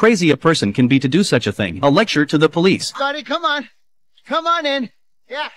crazy a person can be to do such a thing. A lecture to the police. Buddy, come on. Come on in. Yeah.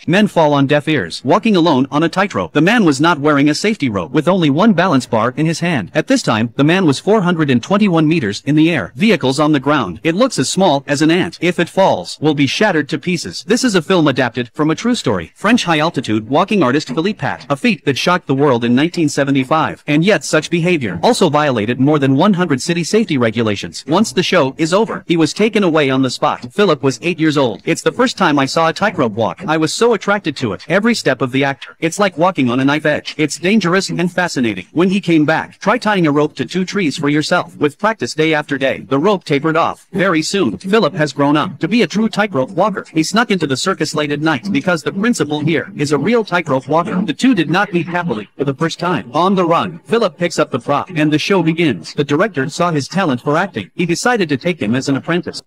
Men fall on deaf ears. Walking alone on a tightrope. The man was not wearing a safety rope, with only one balance bar in his hand. At this time, the man was 421 meters in the air. Vehicles on the ground. It looks as small as an ant. If it falls, will be shattered to pieces. This is a film adapted from a true story. French high-altitude walking artist Philippe Pat. A feat that shocked the world in 1975. And yet such behavior also violated more than 100 city safety regulations. Once the show is over, he was taken away on the spot. Philip was 8 years old. It's the first time I saw a tightrope walk. I was so attracted to it. Every step of the actor. It's like walking on a knife edge. It's dangerous and fascinating. When he came back, try tying a rope to 2 trees for yourself. With practice day after day, the rope tapered off. Very soon, Philip has grown up to be a true tightrope walker. He snuck into the circus late at night because the principal here is a real tightrope walker. The two did not meet happily for the first time. On the run, Philip picks up the prop and the show begins. The director saw his talent for acting. He decided to take him as an apprentice.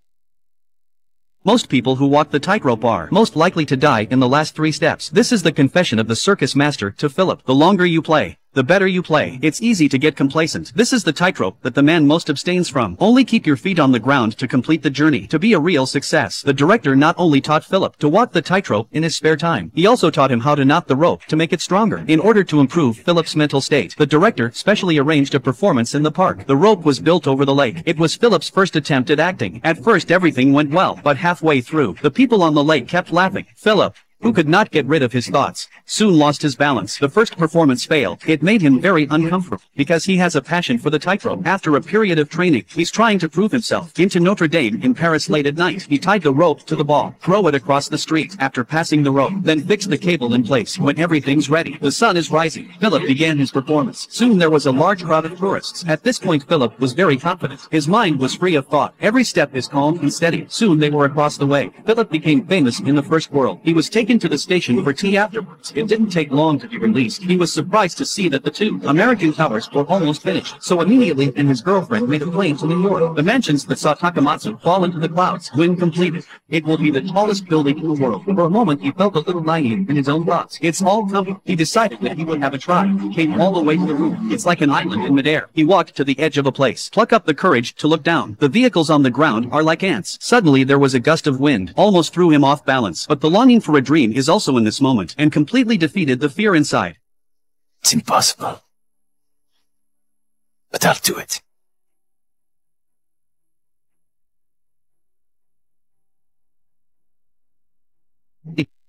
Most people who walk the tightrope are most likely to die in the last 3 steps. This is the confession of the circus master to Philip. The longer you play, the better you play. It's easy to get complacent. This is the tightrope that the man most abstains from. Only keep your feet on the ground to complete the journey. To be a real success, the director not only taught Philip to walk the tightrope in his spare time, he also taught him how to knot the rope to make it stronger. In order to improve Philip's mental state, the director specially arranged a performance in the park. The rope was built over the lake. It was Philip's first attempt at acting. At first everything went well, but halfway through, the people on the lake kept laughing. Philip, who could not get rid of his thoughts, soon lost his balance. The first performance failed. It made him very uncomfortable, because he has a passion for the tightrope. After a period of training, he's trying to prove himself. Into Notre Dame in Paris late at night, he tied the rope to the ball, throw it across the street. After passing the rope, then fix the cable in place. When everything's ready, the sun is rising. Philip began his performance. Soon there was a large crowd of tourists. At this point Philip was very confident. His mind was free of thought. Every step is calm and steady. Soon they were across the way. Philip became famous in the first world. He was taken to the station for tea afterwards. It didn't take long to be released. He was surprised to see that the 2 American towers were almost finished. So immediately and his girlfriend made a plane to New York. The mansions that saw Takamatsu fall into the clouds when completed. It will be the tallest building in the world. For a moment he felt a little naive in his own thoughts. It's all coming. He decided that he would have a try. He came all the way to the roof. It's like an island in midair. He walked to the edge of a place. Pluck up the courage to look down. The vehicles on the ground are like ants. Suddenly there was a gust of wind. Almost threw him off balance. But the longing for a dream is also in this moment, and completely defeated the fear inside. It's impossible. But I'll do it.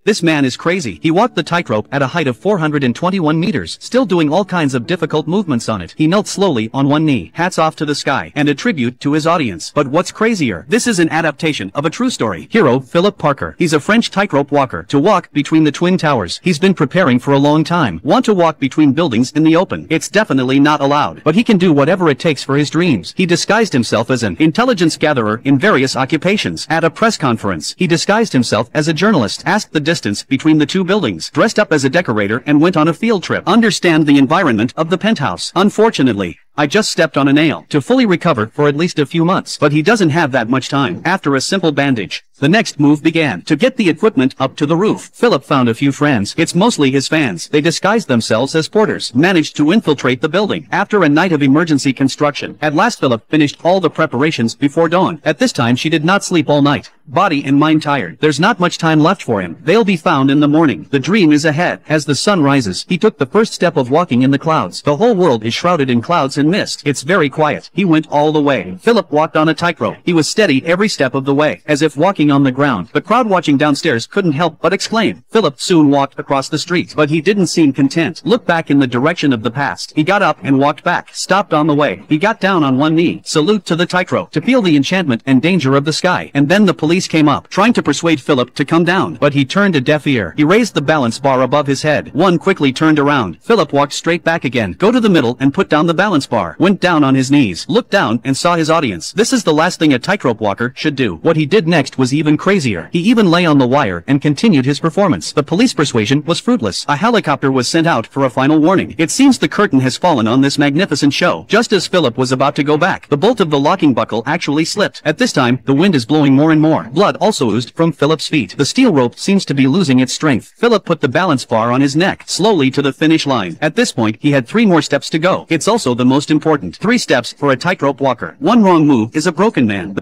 This man is crazy. He walked the tightrope at a height of 421 meters, still doing all kinds of difficult movements on it. He knelt slowly on one knee. Hats off to the sky, and a tribute to his audience. But what's crazier? This is an adaptation of a true story. Hero, Philip Parker. He's a French tightrope walker. To walk between the Twin Towers, he's been preparing for a long time. Want to walk between buildings in the open? It's definitely not allowed. But he can do whatever it takes for his dreams. He disguised himself as an intelligence gatherer in various occupations. At a press conference, he disguised himself as a journalist, asked the distance between the 2 buildings, dressed up as a decorator, and went on a field trip. Understand the environment of the penthouse. Unfortunately, I just stepped on a nail. To fully recover for at least a few months. But he doesn't have that much time. After a simple bandage, the next move began. To get the equipment up to the roof, Philip found a few friends. It's mostly his fans. They disguised themselves as porters, managed to infiltrate the building. After a night of emergency construction, at last Philip finished all the preparations before dawn. At this time she did not sleep all night. Body and mind tired. There's not much time left for him. They'll be found in the morning. The dream is ahead. As the sun rises, he took the first step of walking in the clouds. The whole world is shrouded in clouds and mist. It's very quiet. He went all the way. Philip walked on a tightrope. He was steady every step of the way, as if walking on the ground. The crowd watching downstairs couldn't help but exclaim. Philip soon walked across the street, but he didn't seem content. Looked back in the direction of the past. He got up and walked back. Stopped on the way. He got down on one knee. Salute to the tightrope. To feel the enchantment and danger of the sky. And then the police came up, trying to persuade Philip to come down. But he turned a deaf ear. He raised the balance bar above his head. One quickly turned around. Philip walked straight back again. Go to the middle and put down the balance bar. Went down on his knees, looked down and saw his audience. This is the last thing a tightrope walker should do. What he did next was he even crazier. He even lay on the wire and continued his performance. The police persuasion was fruitless. A helicopter was sent out for a final warning. It seems the curtain has fallen on this magnificent show. Just as Philip was about to go back, the bolt of the locking buckle actually slipped. At this time, the wind is blowing more and more. Blood also oozed from Philip's feet. The steel rope seems to be losing its strength. Philip put the balance bar on his neck, slowly to the finish line. At this point, he had 3 more steps to go. It's also the most important. 3 steps for a tightrope walker. One wrong move is a broken man.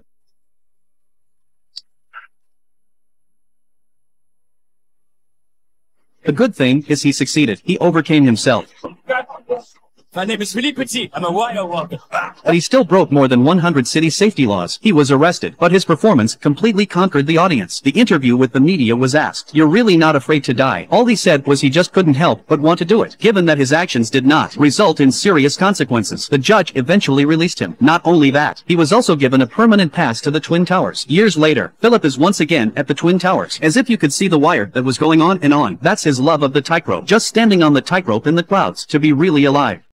The good thing is he succeeded. He overcame himself. My name is Philippe Petit. I'm a wire walker. But he still broke more than 100 city safety laws. He was arrested, but his performance completely conquered the audience. The interview with the media was asked, "You're really not afraid to die?" All he said was he just couldn't help but want to do it, given that his actions did not result in serious consequences. The judge eventually released him. Not only that, he was also given a permanent pass to the Twin Towers. Years later, Philip is once again at the Twin Towers, as if you could see the wire that was going on and on. That's his love of the tightrope, just standing on the tightrope in the clouds, to be really alive.